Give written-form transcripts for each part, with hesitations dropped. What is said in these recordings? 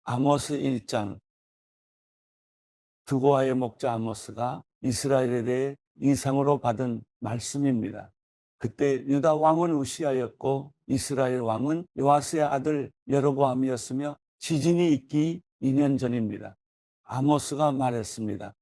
아모스 1장. 드고아의 목자 아모스가 이스라엘에 대해 인상으로 받은 말씀입니다. 그때 유다 왕은 우시아였고 이스라엘 왕은 요아스의 아들 여로보암이었으며 지진이 있기 2년 전입니다. 아모스가 말했습니다.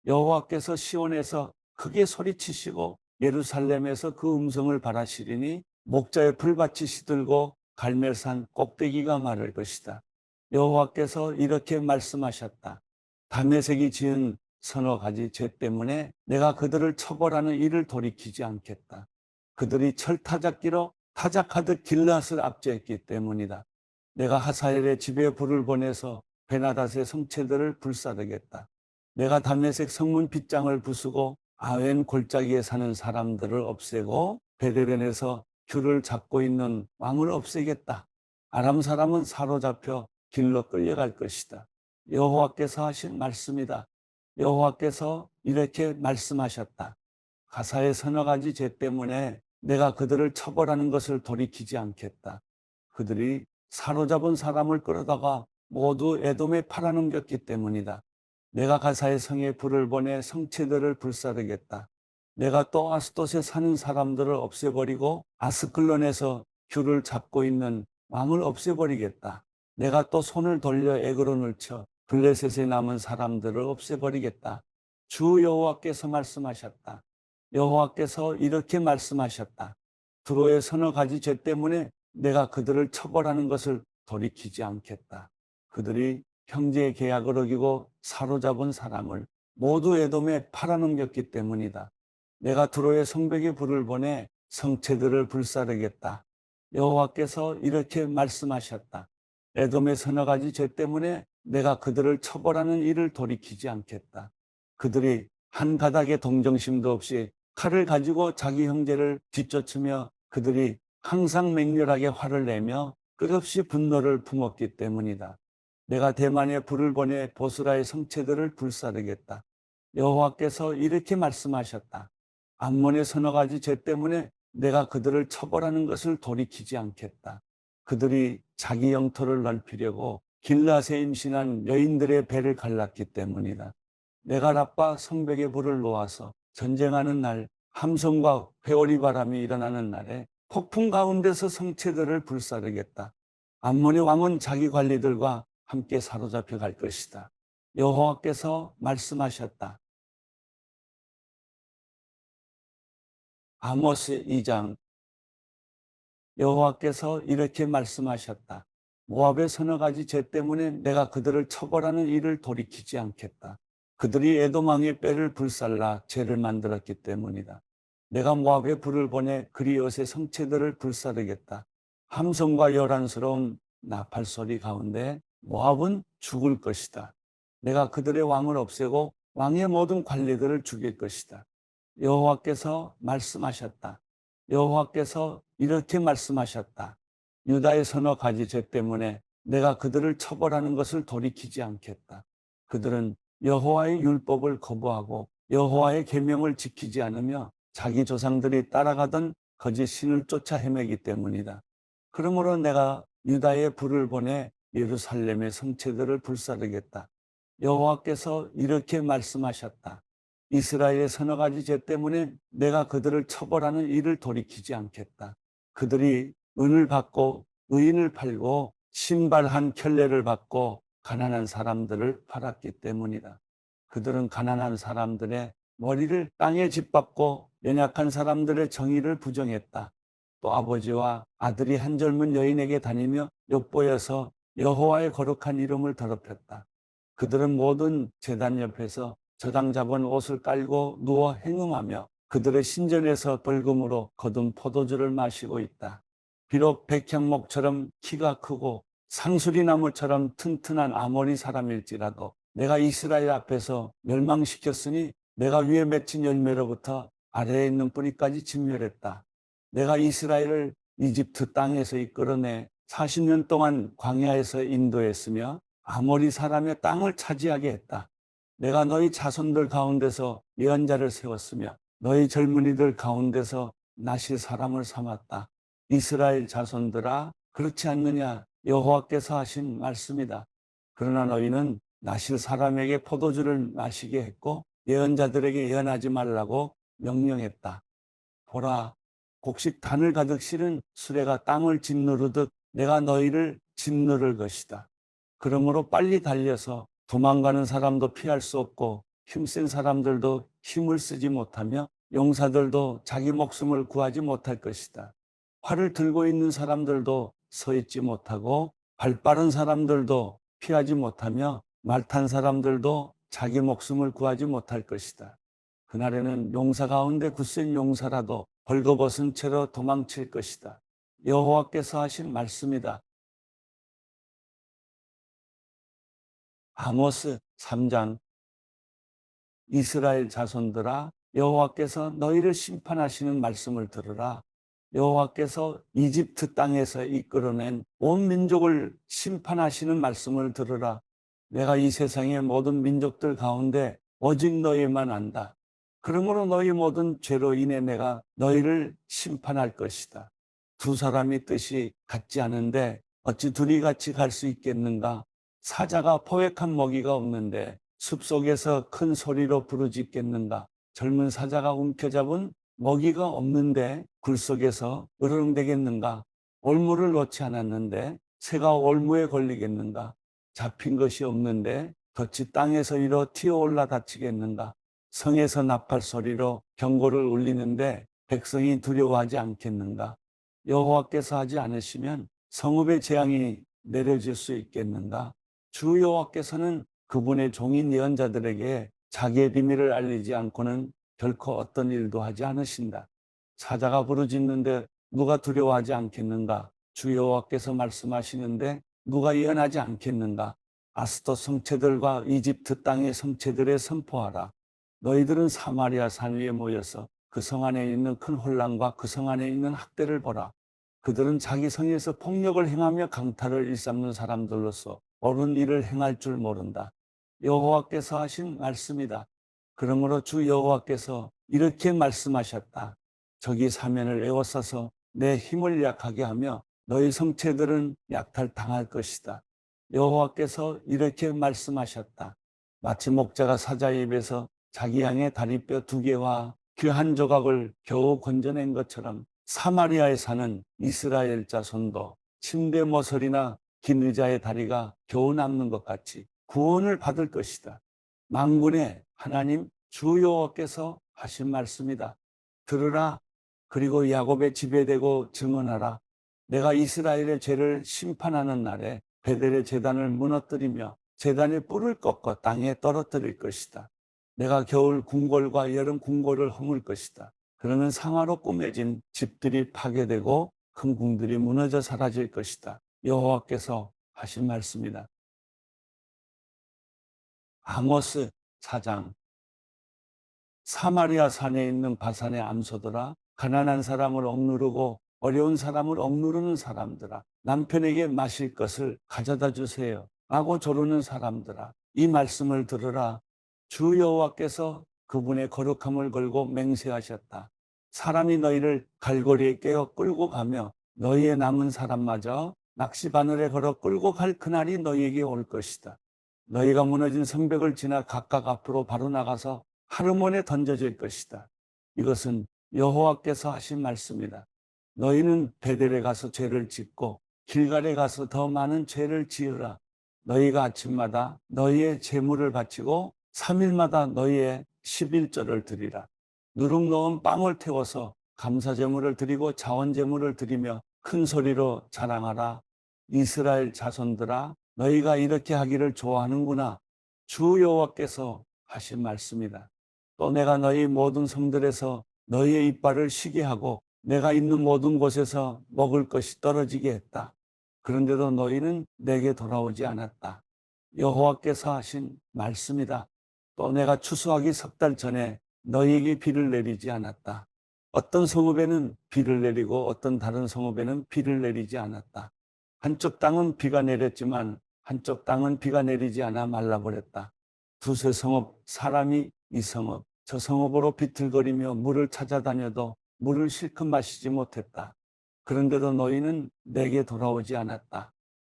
여호와께서 시온에서 크게 소리치시고 예루살렘에서 그 음성을 바라시리니 목자의 불밭이 시들고 갈멜산 꼭대기가 마를 것이다. 여호와께서 이렇게 말씀하셨다. 다메섹이 지은 서너 가지 죄 때문에 내가 그들을 처벌하는 일을 돌이키지 않겠다. 그들이 철타작기로 타작하듯 길앗을 압제했기 때문이다. 내가 하사엘의 집에 불을 보내서 베나닷의 성체들을 불사르겠다. 내가 다메섹 성문 빗장을 부수고 아웬 골짜기에 사는 사람들을 없애고 베데벤에서 귤을 잡고 있는 왕을 없애겠다. 아람 사람은 사로잡혀 길로 끌려갈 것이다. 여호와께서 하신 말씀이다. 여호와께서 이렇게 말씀하셨다. 가사의 서너 가지 죄 때문에 내가 그들을 처벌하는 것을 돌이키지 않겠다. 그들이 사로잡은 사람을 끌어다가 모두 에돔에 팔아넘겼기 때문이다. 내가 가사의 성에 불을 보내 성체들을 불사르겠다. 내가 또 아스돗에 사는 사람들을 없애버리고 아스클론에서 귤을 잡고 있는 왕을 없애버리겠다. 내가 또 손을 돌려 에그론을 쳐 블레셋에 남은 사람들을 없애버리겠다. 주 여호와께서 말씀하셨다. 여호와께서 이렇게 말씀하셨다. 두로의 서너 가지 죄 때문에 내가 그들을 처벌하는 것을 돌이키지 않겠다. 그들이 형제의 계약을 어기고 사로잡은 사람을 모두 에돔에 팔아넘겼기 때문이다. 내가 두로의 성벽에 불을 보내 성체들을 불사르겠다. 여호와께서 이렇게 말씀하셨다. 에돔의 서너 가지 죄 때문에 내가 그들을 처벌하는 일을 돌이키지 않겠다. 그들이 한 가닥의 동정심도 없이 칼을 가지고 자기 형제를 뒤쫓으며 그들이 항상 맹렬하게 화를 내며 끝없이 분노를 품었기 때문이다. 내가 대만에 불을 보내 보스라의 성체들을 불사르겠다. 여호와께서 이렇게 말씀하셨다. 암몬의 서너 가지 죄 때문에 내가 그들을 처벌하는 것을 돌이키지 않겠다. 그들이 자기 영토를 넓히려고 길앗에 임신한 여인들의 배를 갈랐기 때문이다. 내가 라빠 성벽에 불을 놓아서 전쟁하는 날, 함성과 회오리 바람이 일어나는 날에 폭풍 가운데서 성체들을 불사르겠다. 암몬의 왕은 자기 관리들과 함께 사로잡혀 갈 것이다. 여호와께서 말씀하셨다. 아모스 2장. 여호와께서 이렇게 말씀하셨다. 모압의 서너 가지 죄 때문에 내가 그들을 처벌하는 일을 돌이키지 않겠다. 그들이 에돔 왕의 뼈를 불살라 죄를 만들었기 때문이다. 내가 모압에 불을 보내 그리엇의 성체들을 불사르겠다. 함성과 요란스러운 나팔 소리 가운데 모압은 죽을 것이다. 내가 그들의 왕을 없애고 왕의 모든 관리들을 죽일 것이다. 여호와께서 말씀하셨다. 여호와께서 이렇게 말씀하셨다. 유다의 서너 가지 죄 때문에 내가 그들을 처벌하는 것을 돌이키지 않겠다. 그들은 여호와의 율법을 거부하고 여호와의 계명을 지키지 않으며 자기 조상들이 따라가던 거짓 신을 쫓아 헤매기 때문이다. 그러므로 내가 유다에 불을 보내 예루살렘의 성체들을 불사르겠다. 여호와께서 이렇게 말씀하셨다. 이스라엘의 서너 가지 죄 때문에 내가 그들을 처벌하는 일을 돌이키지 않겠다. 그들이 은을 받고 의인을 팔고 신발 한 켤레를 받고 가난한 사람들을 팔았기 때문이다. 그들은 가난한 사람들의 머리를 땅에 짓밟고 연약한 사람들의 정의를 부정했다. 또 아버지와 아들이 한 젊은 여인에게 다니며 엿보여서 여호와의 거룩한 이름을 더럽혔다. 그들은 모든 제단 옆에서 저당 잡은 옷을 깔고 누워 행음하며 그들의 신전에서 벌금으로 거둔 포도주를 마시고 있다. 비록 백향목처럼 키가 크고 상수리나무처럼 튼튼한 아모리 사람일지라도 내가 이스라엘 앞에서 멸망시켰으니 내가 위에 맺힌 열매로부터 아래에 있는 뿌리까지 진멸했다. 내가 이스라엘을 이집트 땅에서 이끌어내 40년 동안 광야에서 인도했으며 아모리 사람의 땅을 차지하게 했다. 내가 너희 자손들 가운데서 예언자를 세웠으며 너희 젊은이들 가운데서 나실 사람을 삼았다. 이스라엘 자손들아, 그렇지 않느냐? 여호와께서 하신 말씀이다. 그러나 너희는 나실 사람에게 포도주를 마시게 했고 예언자들에게 예언하지 말라고 명령했다. 보라, 곡식 단을 가득 실은 수레가 땅을 짓누르듯 내가 너희를 짓누를 것이다. 그러므로 빨리 달려서 도망가는 사람도 피할 수 없고 힘센 사람들도 힘을 쓰지 못하며 용사들도 자기 목숨을 구하지 못할 것이다. 활을 들고 있는 사람들도 서 있지 못하고 발 빠른 사람들도 피하지 못하며 말 탄 사람들도 자기 목숨을 구하지 못할 것이다. 그날에는 용사 가운데 굳센 용사라도 벌거벗은 채로 도망칠 것이다. 여호와께서 하신 말씀이다. 아모스 3장. 이스라엘 자손들아, 여호와께서 너희를 심판하시는 말씀을 들으라. 여호와께서 이집트 땅에서 이끌어낸 온 민족을 심판하시는 말씀을 들으라. 내가 이 세상의 모든 민족들 가운데 오직 너희만 안다. 그러므로 너희 모든 죄로 인해 내가 너희를 심판할 것이다. 두 사람이 뜻이 같지 않은데 어찌 둘이 같이 갈 수 있겠는가? 사자가 포획한 먹이가 없는데 숲속에서 큰 소리로 부르짖겠는가? 젊은 사자가 움켜잡은 먹이가 없는데 굴 속에서 으르렁대겠는가? 올무를 놓지 않았는데 새가 올무에 걸리겠는가? 잡힌 것이 없는데 덫이 땅에서 이로 튀어올라 다치겠는가? 성에서 나팔 소리로 경고를 울리는데 백성이 두려워하지 않겠는가? 여호와께서 하지 않으시면 성읍의 재앙이 내려질 수 있겠는가? 주 여호와께서는 그분의 종인 예언자들에게 자기의 비밀을 알리지 않고는 결코 어떤 일도 하지 않으신다. 사자가 부르짖는데 누가 두려워하지 않겠는가? 주 여호와께서 말씀하시는데 누가 예언하지 않겠는가? 아스돗 성체들과 이집트 땅의 성체들에 선포하라. 너희들은 사마리아 산 위에 모여서 그 성 안에 있는 큰 혼란과 그 성 안에 있는 학대를 보라. 그들은 자기 성에서 폭력을 행하며 강탈을 일삼는 사람들로서 옳은 일을 행할 줄 모른다. 여호와께서 하신 말씀이다. 그러므로 주 여호와께서 이렇게 말씀하셨다. 저기 사면을 에워싸서 내 힘을 약하게 하며 너희 성체들은 약탈당할 것이다. 여호와께서 이렇게 말씀하셨다. 마치 목자가 사자의 입에서 자기 양의 다리뼈 2개와 귀 1조각을 겨우 건져낸 것처럼 사마리아에 사는 이스라엘 자손도 침대 모서리나 긴 의자의 다리가 겨우 남는 것 같이 구원을 받을 것이다. 만군의 하나님 주 여호와께서 하신 말씀이다. 들으라. 그리고 야곱의 지배되고 증언하라. 내가 이스라엘의 죄를 심판하는 날에 베델의 제단을 무너뜨리며 제단의 뿔을 꺾어 땅에 떨어뜨릴 것이다. 내가 겨울 궁궐과 여름 궁궐을 허물 것이다. 그러면 상하로 꾸며진 집들이 파괴되고 큰 궁들이 무너져 사라질 것이다. 여호와께서 하신 말씀이다. 아모스 4장. 사마리아 산에 있는 바산의 암소들아, 가난한 사람을 억누르고 어려운 사람을 억누르는 사람들아, 남편에게 마실 것을 가져다 주세요 하고 조르는 사람들아, 이 말씀을 들으라. 주 여호와께서 그분의 거룩함을 걸고 맹세하셨다. 사람이 너희를 갈고리에 깨어 끌고 가며 너희의 남은 사람마저 낚시바늘에 걸어 끌고 갈 그날이 너희에게 올 것이다. 너희가 무너진 성벽을 지나 각각 앞으로 바로 나가서 하르몬에 던져질 것이다. 이것은 여호와께서 하신 말씀이다. 너희는 베델에 가서 죄를 짓고 길갈에 가서 더 많은 죄를 지으라. 너희가 아침마다 너희의 제물을 바치고 3일마다 너희의 11절을 드리라. 누룩 넣은 빵을 태워서 감사제물을 드리고 자원제물을 드리며 큰 소리로 자랑하라. 이스라엘 자손들아, 너희가 이렇게 하기를 좋아하는구나. 주 여호와께서 하신 말씀이다. 또 내가 너희 모든 성들에서 너희의 이빨을 쉬게 하고 내가 있는 모든 곳에서 먹을 것이 떨어지게 했다. 그런데도 너희는 내게 돌아오지 않았다. 여호와께서 하신 말씀이다. 또 내가 추수하기 3달 전에 너희에게 비를 내리지 않았다. 어떤 성읍에는 비를 내리고 어떤 다른 성읍에는 비를 내리지 않았다. 한쪽 땅은 비가 내렸지만 한쪽 땅은 비가 내리지 않아 말라버렸다. 두세 성읍 사람이 이 성읍 저 성읍으로 비틀거리며 물을 찾아다녀도 물을 실컷 마시지 못했다. 그런데도 너희는 내게 돌아오지 않았다.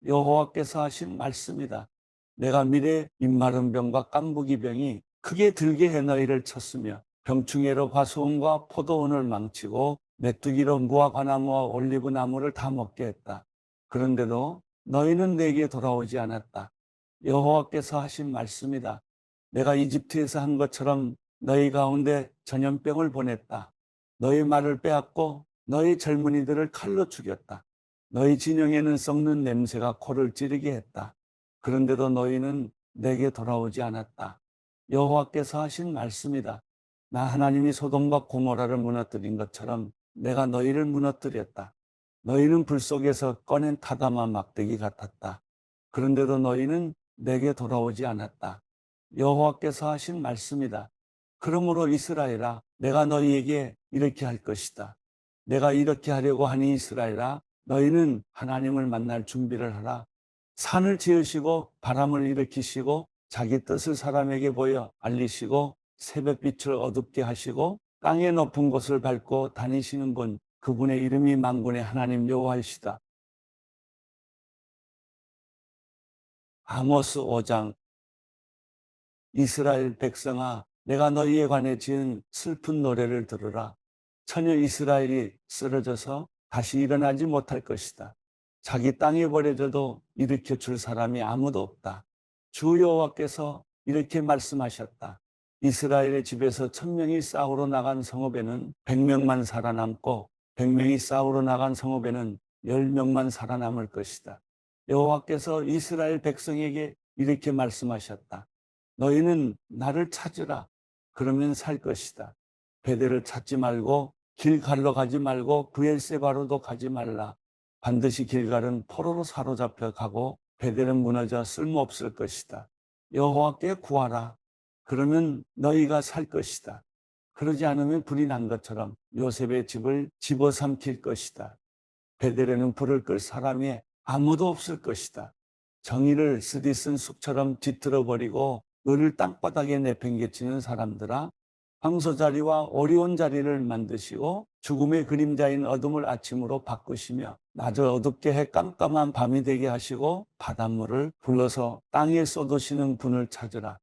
여호와께서 하신 말씀이다. 내가 미래 입마른 병과 깐부기 병이 크게 들게 해 너희를 쳤으며 병충해로 과수원과 포도원을 망치고 메뚜기로 무화과나무와 올리브 나무를 다 먹게 했다. 그런데도 너희는 내게 돌아오지 않았다. 여호와께서 하신 말씀이다. 내가 이집트에서 한 것처럼 너희 가운데 전염병을 보냈다. 너희 말을 빼앗고 너희 젊은이들을 칼로 죽였다. 너희 진영에는 썩는 냄새가 코를 찌르게 했다. 그런데도 너희는 내게 돌아오지 않았다. 여호와께서 하신 말씀이다. 나 하나님이 소돔과 고모라를 무너뜨린 것처럼 내가 너희를 무너뜨렸다. 너희는 불 속에서 꺼낸 타다마 막대기 같았다. 그런데도 너희는 내게 돌아오지 않았다. 여호와께서 하신 말씀이다. 그러므로 이스라엘아, 내가 너희에게 이렇게 할 것이다. 내가 이렇게 하려고 하니 이스라엘아, 너희는 하나님을 만날 준비를 하라. 산을 지으시고 바람을 일으키시고 자기 뜻을 사람에게 보여 알리시고 새벽빛을 어둡게 하시고 땅의 높은 곳을 밟고 다니시는 분, 그분의 이름이 만군의 하나님 여호와이시다. 아모스 5장. 이스라엘 백성아, 내가 너희에 관해 지은 슬픈 노래를 들으라. 처녀 이스라엘이 쓰러져서 다시 일어나지 못할 것이다. 자기 땅에 버려져도 일으켜 줄 사람이 아무도 없다. 주 여호와께서 이렇게 말씀하셨다. 이스라엘의 집에서 1000명이 싸우러 나간 성읍에는 100명만 살아남고 100명이 싸우러 나간 성읍에는 10명만 살아남을 것이다. 여호와께서 이스라엘 백성에게 이렇게 말씀하셨다. 너희는 나를 찾으라. 그러면 살 것이다. 베델을 찾지 말고 길갈로 가지 말고 브엘세바로도 가지 말라. 반드시 길갈은 포로로 사로잡혀 가고 베델은 무너져 쓸모없을 것이다. 여호와께 구하라. 그러면 너희가 살 것이다. 그러지 않으면 불이 난 것처럼 요셉의 집을 집어삼킬 것이다. 베델에는 불을 끌 사람이 아무도 없을 것이다. 정의를 쓰디쓴 숲처럼 뒤틀어버리고 을을 땅바닥에 내팽개치는 사람들아, 황소 자리와 오리온 자리를 만드시고 죽음의 그림자인 어둠을 아침으로 바꾸시며 낮을 어둡게 해 깜깜한 밤이 되게 하시고 바닷물을 불러서 땅에 쏟으시는 분을 찾으라.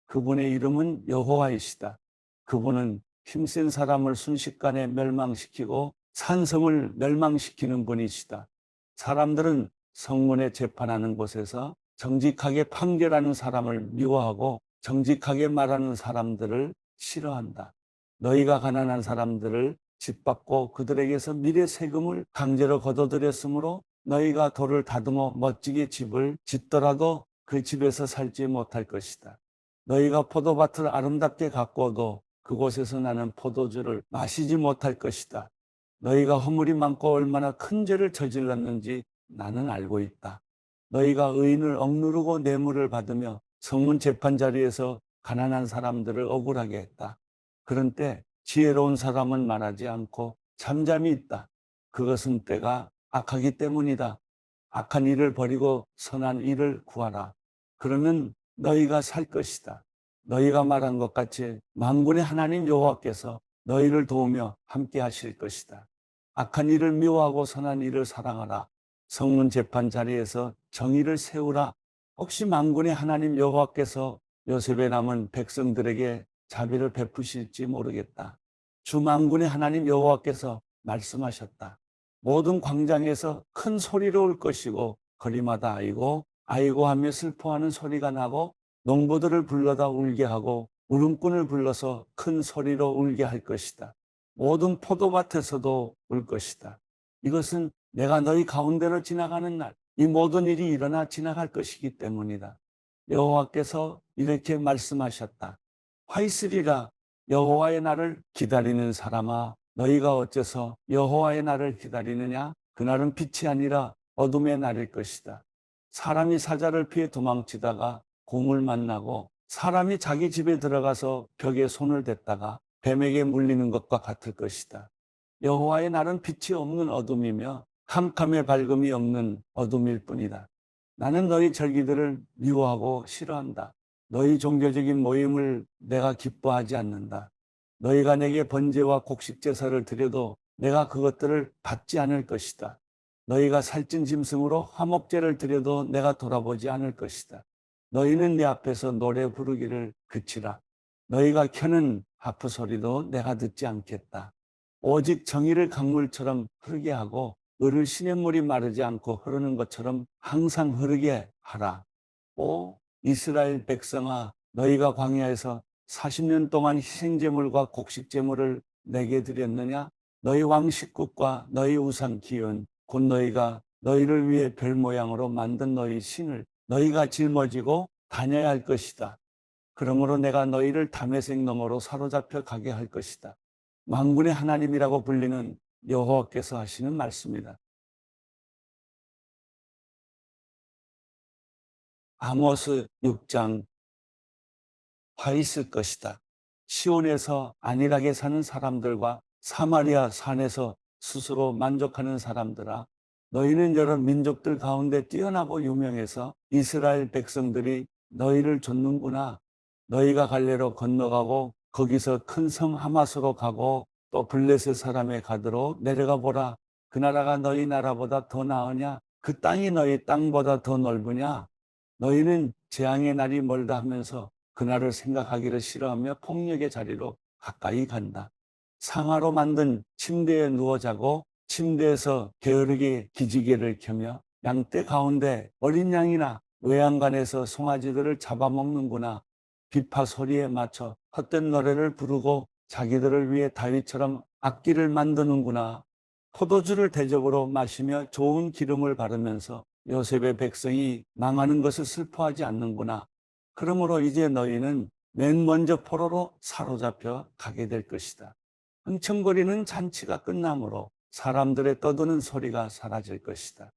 그분의 이름은 여호와이시다. 그분은 힘센 사람을 순식간에 멸망시키고 산성을 멸망시키는 분이시다. 사람들은 성문에 재판하는 곳에서 정직하게 판결하는 사람을 미워하고 정직하게 말하는 사람들을 싫어한다. 너희가 가난한 사람들을 짓밟고 그들에게서 미래 세금을 강제로 걷어들였으므로 너희가 돌을 다듬어 멋지게 집을 짓더라도 그 집에서 살지 못할 것이다. 너희가 포도밭을 아름답게 가꾸어도 그곳에서 나는 포도주를 마시지 못할 것이다. 너희가 허물이 많고 얼마나 큰 죄를 저질렀는지 나는 알고 있다. 너희가 의인을 억누르고 뇌물을 받으며 성문 재판 자리에서 가난한 사람들을 억울하게 했다. 그런 때 지혜로운 사람은 말하지 않고 잠잠히 있다. 그것은 때가 악하기 때문이다. 악한 일을 버리고 선한 일을 구하라. 그러면 너희가 살 것이다. 너희가 말한 것 같이 만군의 하나님 여호와께서 너희를 도우며 함께 하실 것이다. 악한 일을 미워하고 선한 일을 사랑하라. 성문 재판 자리에서 정의를 세우라. 혹시 만군의 하나님 여호와께서 요셉의 남은 백성들에게 자비를 베푸실지 모르겠다. 주 만군의 하나님 여호와께서 말씀하셨다. 모든 광장에서 큰 소리로 울 것이고 거리마다 아이고 아이고 하며 슬퍼하는 소리가 나고 농부들을 불러다 울게 하고 울음꾼을 불러서 큰 소리로 울게 할 것이다. 모든 포도밭에서도 울 것이다. 이것은 내가 너희 가운데로 지나가는 날, 이 모든 일이 일어나 지나갈 것이기 때문이다. 여호와께서 이렇게 말씀하셨다. 화 있으리라. 여호와의 날을 기다리는 사람아, 너희가 어째서 여호와의 날을 기다리느냐? 그날은 빛이 아니라 어둠의 날일 것이다. 사람이 사자를 피해 도망치다가 곰을 만나고 사람이 자기 집에 들어가서 벽에 손을 댔다가 뱀에게 물리는 것과 같을 것이다. 여호와의 날은 빛이 없는 어둠이며 캄캄의 밝음이 없는 어둠일 뿐이다. 나는 너희 절기들을 미워하고 싫어한다. 너희 종교적인 모임을 내가 기뻐하지 않는다. 너희가 내게 번제와 곡식 제사를 드려도 내가 그것들을 받지 않을 것이다. 너희가 살찐 짐승으로 화목제를 드려도 내가 돌아보지 않을 것이다. 너희는 내 앞에서 노래 부르기를 그치라. 너희가 켜는 하프 소리도 내가 듣지 않겠다. 오직 정의를 강물처럼 흐르게 하고 을을 시냇물이 마르지 않고 흐르는 것처럼 항상 흐르게 하라. 오 이스라엘 백성아, 너희가 광야에서 40년 동안 희생제물과 곡식제물을 내게 드렸느냐? 너희 왕 식국과 너희 우상 기운 곧 너희가 너희를 위해 별 모양으로 만든 너희 신을 너희가 짊어지고 다녀야 할 것이다. 그러므로 내가 너희를 다메섹 너머로 사로잡혀 가게 할 것이다. 만군의 하나님이라고 불리는 여호와께서 하시는 말씀이다. 아모스 6장. 화 있을 것이다. 시온에서 안일하게 사는 사람들과 사마리아 산에서 스스로 만족하는 사람들아, 너희는 여러 민족들 가운데 뛰어나고 유명해서 이스라엘 백성들이 너희를 좇는구나. 너희가 갈레로 건너가고 거기서 큰 성 하마스로 가고 또 블레셋 사람의 가드로 내려가 보라. 그 나라가 너희 나라보다 더 나으냐? 그 땅이 너희 땅보다 더 넓으냐? 너희는 재앙의 날이 멀다 하면서 그날을 생각하기를 싫어하며 폭력의 자리로 가까이 간다. 상아로 만든 침대에 누워 자고 침대에서 게으르게 기지개를 켜며 양떼 가운데 어린 양이나 외양간에서 송아지들을 잡아먹는구나. 비파 소리에 맞춰 헛된 노래를 부르고 자기들을 위해 다윗처럼 악기를 만드는구나. 포도주를 대접으로 마시며 좋은 기름을 바르면서 요셉의 백성이 망하는 것을 슬퍼하지 않는구나. 그러므로 이제 너희는 맨 먼저 포로로 사로잡혀 가게 될 것이다. 흥청거리는 잔치가 끝나므로 사람들의 떠드는 소리가 사라질 것이다.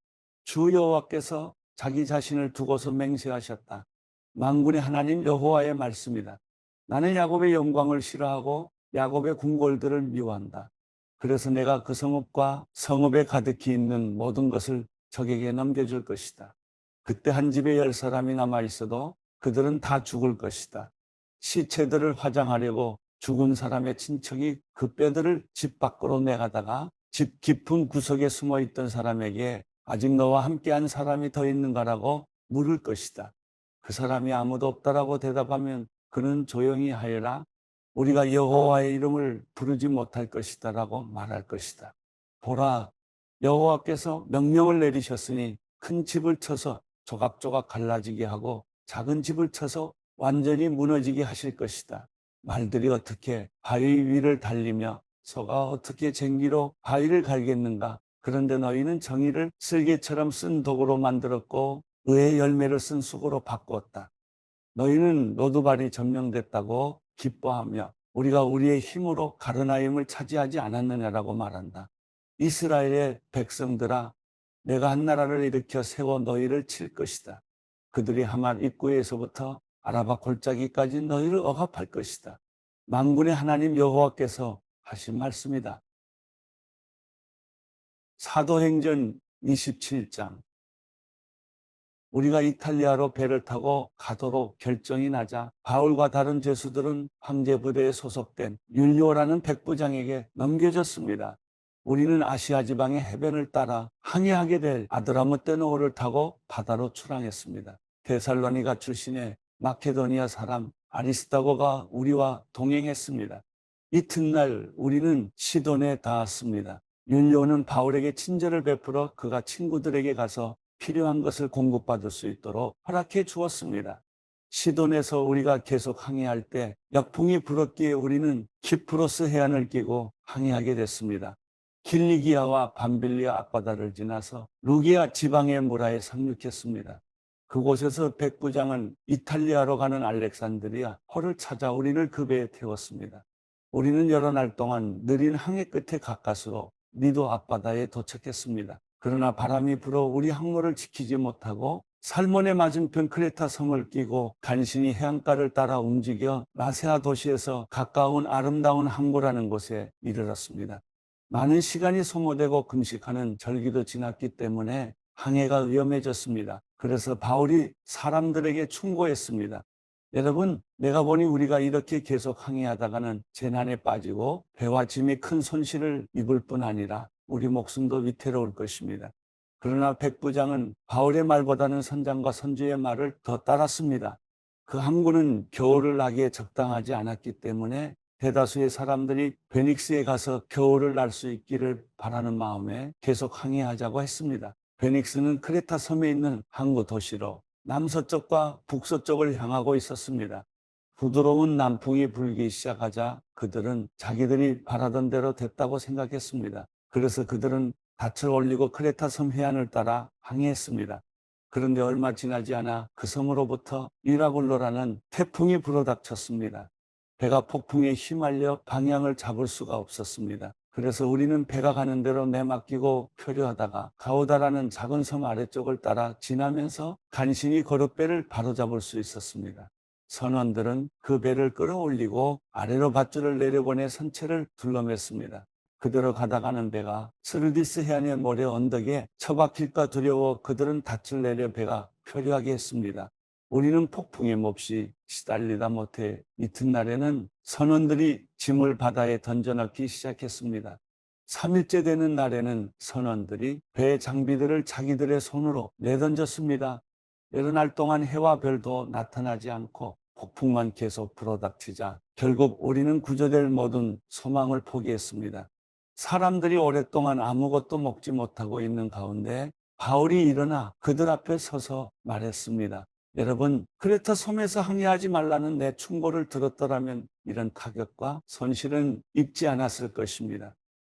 주 여호와께서 자기 자신을 두고서 맹세하셨다. 만군의 하나님 여호와의 말씀이다. 나는 야곱의 영광을 싫어하고 야곱의 궁궐들을 미워한다. 그래서 내가 그 성읍과 성읍에 가득히 있는 모든 것을 적에게 넘겨줄 것이다. 그때 한 집에 10사람이 남아 있어도 그들은 다 죽을 것이다. 시체들을 화장하려고 죽은 사람의 친척이 그 뼈들을 집 밖으로 내가다가 집 깊은 구석에 숨어 있던 사람에게 아직 너와 함께한 사람이 더 있는가라고 물을 것이다. 그 사람이 아무도 없다라고 대답하면 그는 조용히 하여라. 우리가 여호와의 이름을 부르지 못할 것이다 라고 말할 것이다. 보라, 여호와께서 명령을 내리셨으니 큰 집을 쳐서 조각조각 갈라지게 하고 작은 집을 쳐서 완전히 무너지게 하실 것이다. 말들이 어떻게 바위 위를 달리며 소가 어떻게 쟁기로 바위를 갈겠는가. 그런데 너희는 정의를 쓸개처럼 쓴 도구로 만들었고 의의 열매를 쓴 수고로 바꾸었다. 너희는 로두발이 점령됐다고 기뻐하며 우리가 우리의 힘으로 가르나임을 차지하지 않았느냐라고 말한다. 이스라엘의 백성들아, 내가 한 나라를 일으켜 세워 너희를 칠 것이다. 그들이 하맛 입구에서부터 아라바 골짜기까지 너희를 억압할 것이다. 만군의 하나님 여호와께서 하신 말씀이다. 사도행전 27장. 우리가 이탈리아로 배를 타고 가도록 결정이 나자 바울과 다른 죄수들은 황제 부대에 소속된 율리오라는 백부장에게 넘겨졌습니다. 우리는 아시아 지방의 해변을 따라 항해하게 될 아드라무떼노호를 타고 바다로 출항했습니다. 데살로니가 출신의 마케도니아 사람 아리스다고가 우리와 동행했습니다. 이튿날 우리는 시돈에 닿았습니다. 율리오는 바울에게 친절을 베풀어 그가 친구들에게 가서 필요한 것을 공급받을 수 있도록 허락해 주었습니다. 시돈에서 우리가 계속 항해할 때 역풍이 불었기에 우리는 키프로스 해안을 끼고 항해하게 됐습니다. 길리기아와 밤빌리아 앞바다를 지나서 루기아 지방의 무라에 상륙했습니다. 그곳에서 백부장은 이탈리아로 가는 알렉산드리아 호를 찾아 우리를 그 배에 태웠습니다. 우리는 여러 날 동안 느린 항해 끝에 가까스로 니도 앞바다에 도착했습니다. 그러나 바람이 불어 우리 항로를 지키지 못하고 살몬의 맞은편 크레타 성을 끼고 간신히 해안가를 따라 움직여 라세아 도시에서 가까운 아름다운 항구라는 곳에 이르렀습니다. 많은 시간이 소모되고 금식하는 절기도 지났기 때문에 항해가 위험해졌습니다. 그래서 바울이 사람들에게 충고했습니다. 여러분, 내가 보니 우리가 이렇게 계속 항해하다가는 재난에 빠지고 배와 짐이 큰 손실을 입을 뿐 아니라 우리 목숨도 위태로울 것입니다. 그러나 백부장은 바울의 말보다는 선장과 선주의 말을 더 따랐습니다. 그 항구는 겨울을 나기에 적당하지 않았기 때문에 대다수의 사람들이 베닉스에 가서 겨울을 날 수 있기를 바라는 마음에 계속 항해하자고 했습니다. 베닉스는 크레타 섬에 있는 항구 도시로 남서쪽과 북서쪽을 향하고 있었습니다. 부드러운 남풍이 불기 시작하자 그들은 자기들이 바라던 대로 됐다고 생각했습니다. 그래서 그들은 닻을 올리고 크레타 섬 해안을 따라 항해했습니다. 그런데 얼마 지나지 않아 그 섬으로부터 이라굴로라는 태풍이 불어닥쳤습니다. 배가 폭풍에 휘말려 방향을 잡을 수가 없었습니다. 그래서 우리는 배가 가는 대로 내맡기고 표류하다가 가우다라는 작은 섬 아래쪽을 따라 지나면서 간신히 거룻배를 바로잡을 수 있었습니다. 선원들은 그 배를 끌어올리고 아래로 밧줄을 내려보내 선체를 둘러맸습니다. 그대로 가다가는 배가 스르디스 해안의 모래 언덕에 처박힐까 두려워 그들은 닻을 내려 배가 표류하게 했습니다. 우리는 폭풍에 몹시 시달리다 못해 이튿날에는 선원들이 짐을 바다에 던져넣기 시작했습니다. 3일째 되는 날에는 선원들이 배 장비들을 자기들의 손으로 내던졌습니다. 여러 날 동안 해와 별도 나타나지 않고 폭풍만 계속 불어닥치자 결국 우리는 구조될 모든 소망을 포기했습니다. 사람들이 오랫동안 아무것도 먹지 못하고 있는 가운데 바울이 일어나 그들 앞에 서서 말했습니다. 여러분, 크레타 섬에서 항해하지 말라는 내 충고를 들었더라면 이런 타격과 손실은 입지 않았을 것입니다.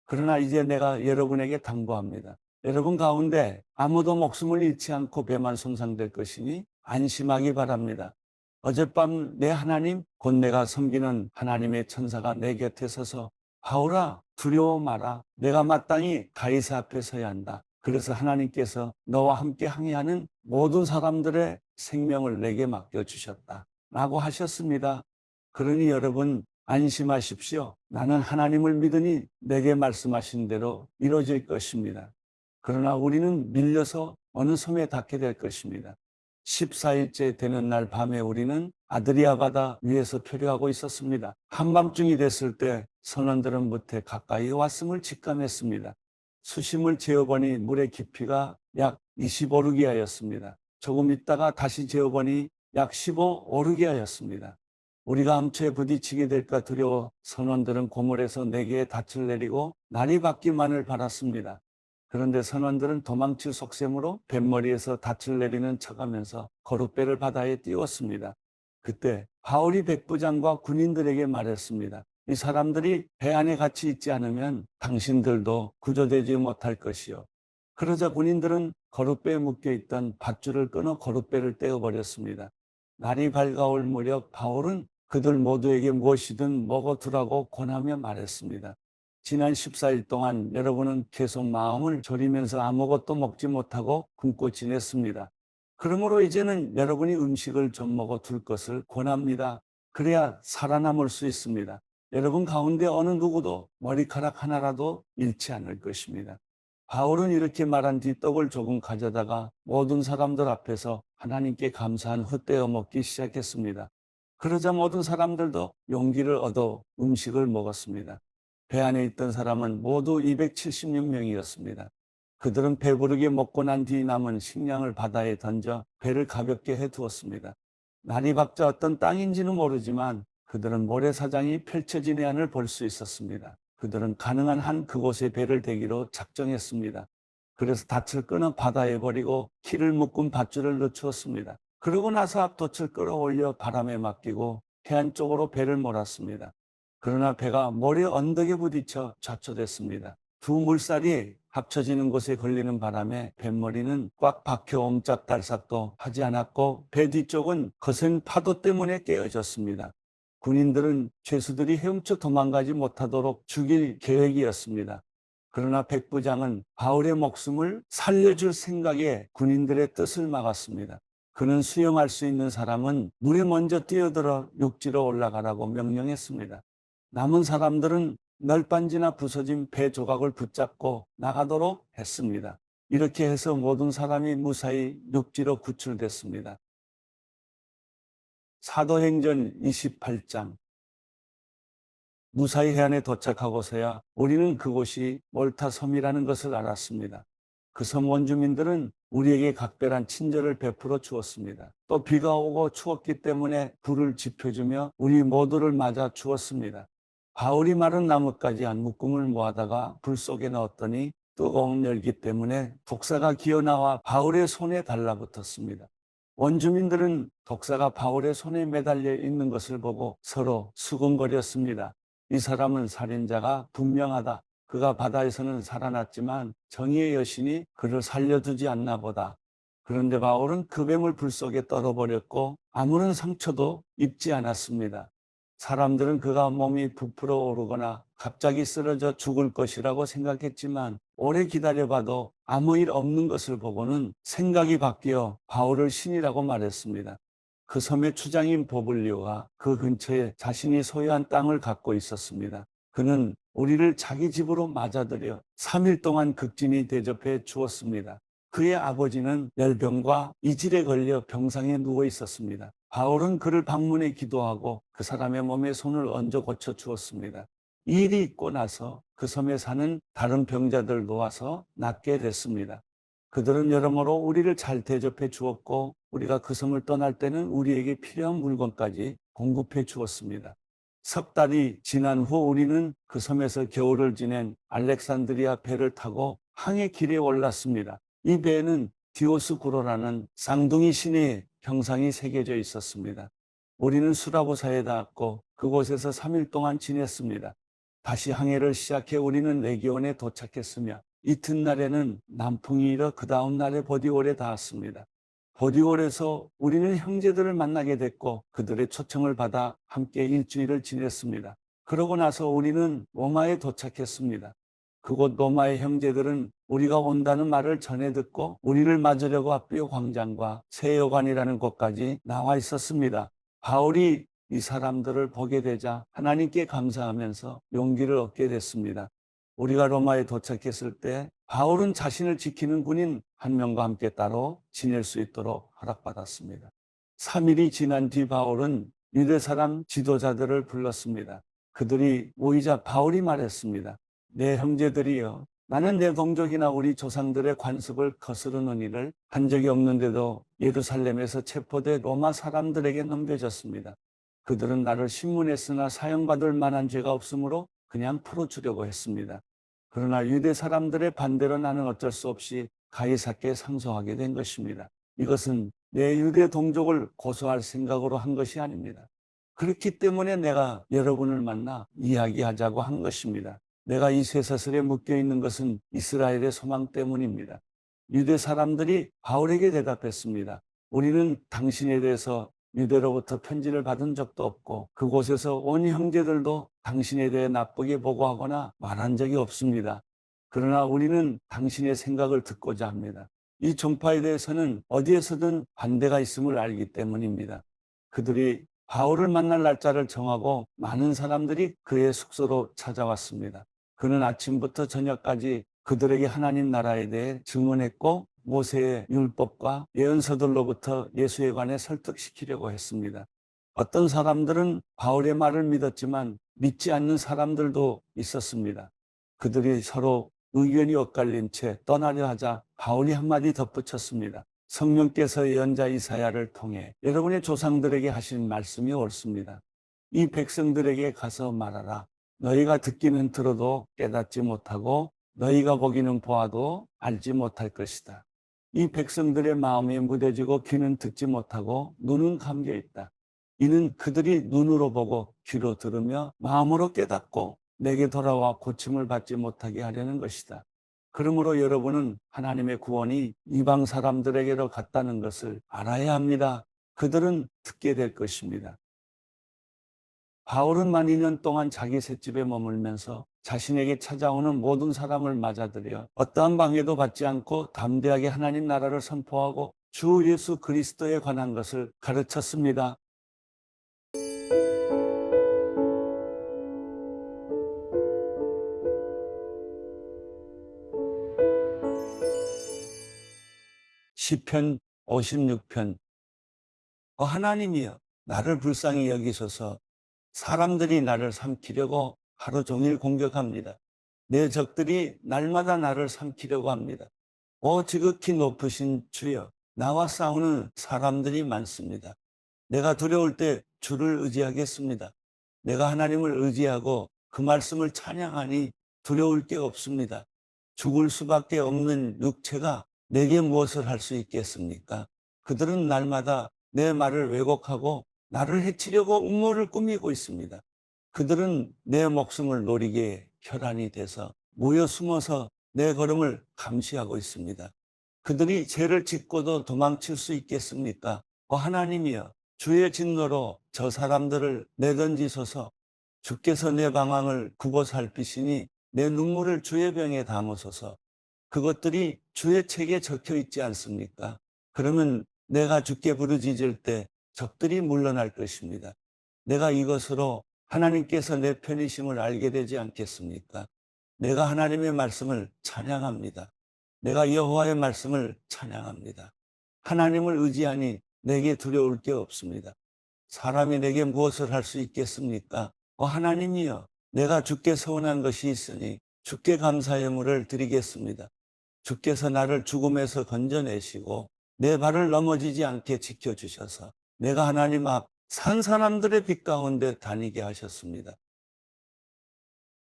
그러나 이제 내가 여러분에게 당부합니다. 여러분 가운데 아무도 목숨을 잃지 않고 배만 손상될 것이니 안심하기 바랍니다. 어젯밤 내 하나님, 곧 내가 섬기는 하나님의 천사가 내 곁에 서서 바울아, 두려워 마라. 내가 마땅히 가이사 앞에 서야 한다. 그래서 하나님께서 너와 함께 항해하는 모든 사람들의 생명을 내게 맡겨주셨다. 라고 하셨습니다. 그러니 여러분 안심하십시오. 나는 하나님을 믿으니 내게 말씀하신 대로 이루어질 것입니다. 그러나 우리는 밀려서 어느 섬에 닿게 될 것입니다. 14일째 되는 날 밤에 우리는 아드리아 바다 위에서 표류하고 있었습니다. 한밤중이 됐을 때 선원들은 무태 가까이 왔음을 직감했습니다. 수심을 재어보니 물의 깊이가 약 25루기아였습니다. 조금 있다가 다시 재어보니 약 15오루기아였습니다. 우리가 암초에 부딪히게 될까 두려워 선원들은 고물에서 네 개의 닻을 내리고 날이 밝기만을 바랐습니다. 그런데 선원들은 도망칠 속셈으로 뱃머리에서 닻을 내리는 척하면서 거룻배를 바다에 띄웠습니다. 그때 바울이 백부장과 군인들에게 말했습니다. 이 사람들이 배 안에 같이 있지 않으면 당신들도 구조되지 못할 것이요. 그러자 군인들은 거룻배에 묶여있던 밧줄을 끊어 거룻배를 떼어버렸습니다. 날이 밝아올 무렵 바울은 그들 모두에게 무엇이든 먹어두라고 권하며 말했습니다. 지난 14일 동안 여러분은 계속 마음을 졸이면서 아무것도 먹지 못하고 굶고 지냈습니다. 그러므로 이제는 여러분이 음식을 좀 먹어둘 것을 권합니다. 그래야 살아남을 수 있습니다. 여러분 가운데 어느 누구도 머리카락 하나라도 잃지 않을 것입니다. 바울은 이렇게 말한 뒤 떡을 조금 가져다가 모든 사람들 앞에서 하나님께 감사한 후 떼어 먹기 시작했습니다. 그러자 모든 사람들도 용기를 얻어 음식을 먹었습니다. 배 안에 있던 사람은 모두 276명이었습니다. 그들은 배부르게 먹고 난 뒤 남은 식량을 바다에 던져 배를 가볍게 해두었습니다. 날이 밝자 어떤 땅인지는 모르지만 그들은 모래사장이 펼쳐진 해안을 볼 수 있었습니다. 그들은 가능한 한 그곳에 배를 대기로 작정했습니다. 그래서 닻을 끊어 바다에 버리고 키를 묶은 밧줄을 늦추었습니다. 그러고 나서 앞돛을 끌어올려 바람에 맡기고 해안 쪽으로 배를 몰았습니다. 그러나 배가 모래 언덕에 부딪혀 좌초됐습니다. 두 물살이 합쳐지는 곳에 걸리는 바람에 뱃머리는 꽉 박혀 옴짝달싹도 하지 않았고 배 뒤쪽은 거센 파도 때문에 깨어졌습니다. 군인들은 죄수들이 헤엄쳐 도망가지 못하도록 죽일 계획이었습니다. 그러나 백부장은 바울의 목숨을 살려줄 생각에 군인들의 뜻을 막았습니다. 그는 수영할 수 있는 사람은 물에 먼저 뛰어들어 육지로 올라가라고 명령했습니다. 남은 사람들은 널빤지나 부서진 배 조각을 붙잡고 나가도록 했습니다. 이렇게 해서 모든 사람이 무사히 육지로 구출됐습니다. 사도행전 28장. 무사히 해안에 도착하고서야 우리는 그곳이 몰타 섬이라는 것을 알았습니다. 그 섬 원주민들은 우리에게 각별한 친절을 베풀어 주었습니다. 또 비가 오고 추웠기 때문에 불을 지펴주며 우리 모두를 맞아 주었습니다. 바울이 마른 나뭇가지 한 묶음을 모아다가 불 속에 넣었더니 뜨거운 열기 때문에 독사가 기어나와 바울의 손에 달라붙었습니다. 원주민들은 독사가 바울의 손에 매달려 있는 것을 보고 서로 수군거렸습니다. 이 사람은 살인자가 분명하다. 그가 바다에서는 살아났지만 정의의 여신이 그를 살려두지 않나 보다. 그런데 바울은 그 뱀을 불 속에 떨어버렸고 아무런 상처도 입지 않았습니다. 사람들은 그가 몸이 부풀어 오르거나 갑자기 쓰러져 죽을 것이라고 생각했지만 오래 기다려봐도 아무 일 없는 것을 보고는 생각이 바뀌어 바울을 신이라고 말했습니다. 그 섬의 추장인 보블리오가 그 근처에 자신이 소유한 땅을 갖고 있었습니다. 그는 우리를 자기 집으로 맞아들여 3일 동안 극진히 대접해 주었습니다. 그의 아버지는 열병과 이질에 걸려 병상에 누워 있었습니다. 바울은 그를 방문해 기도하고 그 사람의 몸에 손을 얹어 고쳐 주었습니다. 이 일이 있고 나서 그 섬에 사는 다른 병자들도 와서 낫게 됐습니다. 그들은 여러모로 우리를 잘 대접해 주었고 우리가 그 섬을 떠날 때는 우리에게 필요한 물건까지 공급해 주었습니다. 석 달이 지난 후 우리는 그 섬에서 겨울을 지낸 알렉산드리아 배를 타고 항해 길에 올랐습니다. 이 배에는 디오스구로라는 쌍둥이 신의 형상이 새겨져 있었습니다. 우리는 수라보사에 닿았고 그곳에서 3일 동안 지냈습니다. 다시 항해를 시작해 우리는 레기온에 도착했으며 이튿날에는 남풍이 일어 그 다음 날에 보디올에 닿았습니다. 보디올에서 우리는 형제들을 만나게 됐고 그들의 초청을 받아 함께 일주일을 지냈습니다. 그러고 나서 우리는 로마에 도착했습니다. 그곳 로마의 형제들은 우리가 온다는 말을 전해 듣고 우리를 맞으려고 아비오 광장과 세여관이라는 곳까지 나와 있었습니다. 바울이 이 사람들을 보게 되자 하나님께 감사하면서 용기를 얻게 됐습니다. 우리가 로마에 도착했을 때 바울은 자신을 지키는 군인 한 명과 함께 따로 지낼 수 있도록 허락받았습니다. 3일이 지난 뒤 바울은 유대 사람 지도자들을 불렀습니다. 그들이 모이자 바울이 말했습니다. 내 형제들이여, 나는 내 동족이나 우리 조상들의 관습을 거스르는 일을 한 적이 없는데도 예루살렘에서 체포돼 로마 사람들에게 넘겨졌습니다. 그들은 나를 신문에 쓰나 사형받을 만한 죄가 없으므로 그냥 풀어주려고 했습니다. 그러나 유대 사람들의 반대로 나는 어쩔 수 없이 가이사께 상소하게 된 것입니다. 이것은 내 유대 동족을 고소할 생각으로 한 것이 아닙니다. 그렇기 때문에 내가 여러분을 만나 이야기하자고 한 것입니다. 내가 이 쇠사슬에 묶여 있는 것은 이스라엘의 소망 때문입니다. 유대 사람들이 바울에게 대답했습니다. 우리는 당신에 대해서 유대로부터 편지를 받은 적도 없고 그곳에서 온 형제들도 당신에 대해 나쁘게 보고하거나 말한 적이 없습니다. 그러나 우리는 당신의 생각을 듣고자 합니다. 이 종파에 대해서는 어디에서든 반대가 있음을 알기 때문입니다. 그들이 바울을 만날 날짜를 정하고 많은 사람들이 그의 숙소로 찾아왔습니다. 그는 아침부터 저녁까지 그들에게 하나님 나라에 대해 증언했고 모세의 율법과 예언서들로부터 예수에 관해 설득시키려고 했습니다. 어떤 사람들은 바울의 말을 믿었지만 믿지 않는 사람들도 있었습니다. 그들이 서로 의견이 엇갈린 채 떠나려 하자 바울이 한마디 덧붙였습니다. 성령께서 예언자 이사야를 통해 여러분의 조상들에게 하신 말씀이 옳습니다. 이 백성들에게 가서 말하라. 너희가 듣기는 들어도 깨닫지 못하고 너희가 보기는 보아도 알지 못할 것이다. 이 백성들의 마음이 무뎌지고 귀는 듣지 못하고 눈은 감겨 있다. 이는 그들이 눈으로 보고 귀로 들으며 마음으로 깨닫고 내게 돌아와 고침을 받지 못하게 하려는 것이다. 그러므로 여러분은 하나님의 구원이 이방 사람들에게로 갔다는 것을 알아야 합니다. 그들은 듣게 될 것입니다. 바울은 만 2년 동안 자기 셋집에 머물면서 자신에게 찾아오는 모든 사람을 맞아들여 어떠한 방해도 받지 않고 담대하게 하나님 나라를 선포하고 주 예수 그리스도에 관한 것을 가르쳤습니다. 시편 56편. 하나님이여, 나를 불쌍히 여기소서. 사람들이 나를 삼키려고 하루 종일 공격합니다. 내 적들이 날마다 나를 삼키려고 합니다. 지극히 높으신 주여, 나와 싸우는 사람들이 많습니다. 내가 두려울 때 주를 의지하겠습니다. 내가 하나님을 의지하고 그 말씀을 찬양하니 두려울 게 없습니다. 죽을 수밖에 없는 육체가 내게 무엇을 할 수 있겠습니까? 그들은 날마다 내 말을 왜곡하고 나를 해치려고 음모를 꾸미고 있습니다. 그들은 내 목숨을 노리게 혈안이 돼서 모여 숨어서 내 걸음을 감시하고 있습니다. 그들이 죄를 짓고도 도망칠 수 있겠습니까? 하나님이여, 주의 진노로 저 사람들을 내던지소서. 주께서 내 방황을 굽어 살피시니 내 눈물을 주의 병에 담으소서. 그것들이 주의 책에 적혀 있지 않습니까? 그러면 내가 주께 부르짖을 때 적들이 물러날 것입니다. 내가 이것으로 하나님께서 내 편이심을 알게 되지 않겠습니까? 내가 하나님의 말씀을 찬양합니다. 내가 여호와의 말씀을 찬양합니다. 하나님을 의지하니 내게 두려울 게 없습니다. 사람이 내게 무엇을 할 수 있겠습니까? 하나님이여, 내가 주께 서원한 것이 있으니 주께 감사의 예물을 드리겠습니다. 주께서 나를 죽음에서 건져내시고 내 발을 넘어지지 않게 지켜주셔서 내가 하나님 앞 산 사람들의 빛 가운데 다니게 하셨습니다.